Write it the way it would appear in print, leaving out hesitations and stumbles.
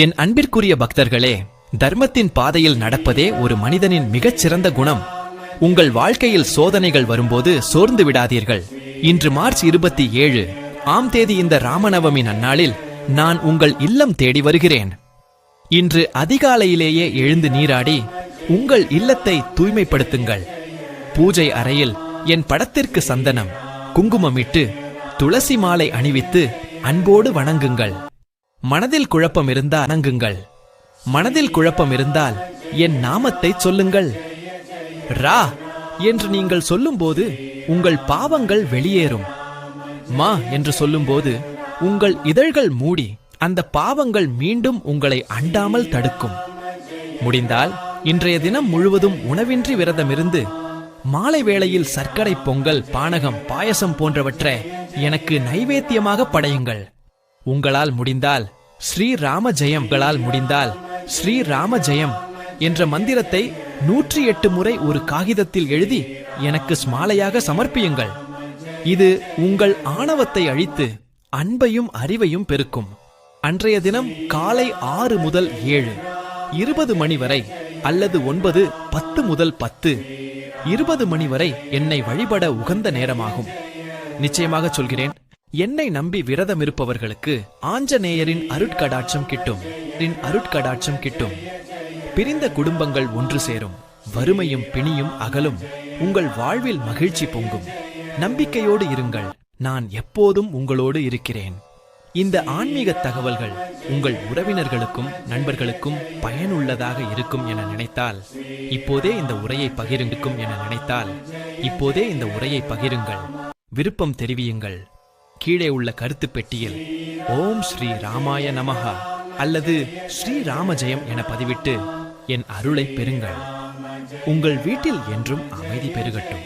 என் அன்பிற்குரிய பக்தர்களே, தர்மத்தின் பாதையில் நடப்பதே ஒரு மனிதனின் மிகச்சிறந்த குணம். உங்கள் வாழ்க்கையில் சோதனைகள் வரும்போது சோர்ந்து விடாதீர்கள். இன்று மார்ச் 27 ஆம் தேதி இந்த ராமநவமி நன்னாளில் நான் உங்கள் இல்லம் தேடி வருகிறேன். இன்று அதிகாலையிலேயே எழுந்து நீராடி உங்கள் இல்லத்தை தூய்மைப்படுத்துங்கள். பூஜை அறையில் என் படத்திற்கு சந்தனம், குங்குமமிட்டு துளசி மாலை அணிவித்து அன்போடு வணங்குங்கள். மனதில் குழப்பம் இருந்தால் வணங்குங்கள். மனதில் குழப்பம் இருந்தால் என் நாமத்தை சொல்லுங்கள். ரா என்று நீங்கள் சொல்லும்போது உங்கள் பாவங்கள் வெளியேறும். மா என்று சொல்லும்போது உங்கள் இதழ்கள் மூடி அந்த பாவங்கள் மீண்டும் உங்களை அண்டாமல் தடுக்கும். முடிந்தால் இன்றைய தினம் முழுவதும் உணவின்றி விரதமிருந்து மாலை வேளையில் சர்க்கரை பொங்கல், பானகம், பாயசம் போன்றவற்றை எனக்கு நைவேத்தியமாக படையுங்கள். உங்களால் முடிந்தால் ஸ்ரீராம ஜெயம் முடிந்தால் ஸ்ரீராம ஜெயம் என்ற மந்திரத்தை 108 முறை ஒரு காகிதத்தில் எழுதி எனக்கு ஸ்மாலையாக சமர்ப்பியுங்கள். இது உங்கள் ஆணவத்தை அழித்து அன்பையும் அறிவையும் பெருக்கும். அன்றைய தினம் காலை 6 முதல் 7, 20 மணி வரை அல்லது 9, 10 முதல் 10, 20 மணி வரை என்னை வழிபட உகந்த நேரமாகும். நிச்சயமாக சொல்கிறேன், என்னை நம்பி விரதம் இருப்பவர்களுக்கு ஆஞ்சநேயரின் அருட்கடாட்சம் கிட்டும். பிரிந்த குடும்பங்கள் ஒன்று சேரும். வறுமையும் பிணியும் அகலும். உங்கள் வாழ்வில் மகிழ்ச்சி பொங்கும். நம்பிக்கையோடு இருங்கள். நான் எப்போதும் உங்களோடு இருக்கிறேன். இந்த ஆன்மீக தகவல்கள் உங்கள் உறவினர்களுக்கும் நண்பர்களுக்கும் பயனுள்ளதாக இருக்கும் என நினைத்தால் இப்போதே இந்த உரையை பகிருங்கள். விருப்பம் தெரிவியுங்கள். கீழே உள்ள கருத்து பெட்டியில் ஓம் ஸ்ரீ ராமாய நமஹா அல்லது ஸ்ரீராம ஜெயம் என பதிவிட்டு என் அருளை பெறுங்கள். உங்கள் வீட்டில் என்றும் அமைதி பெருகட்டும்.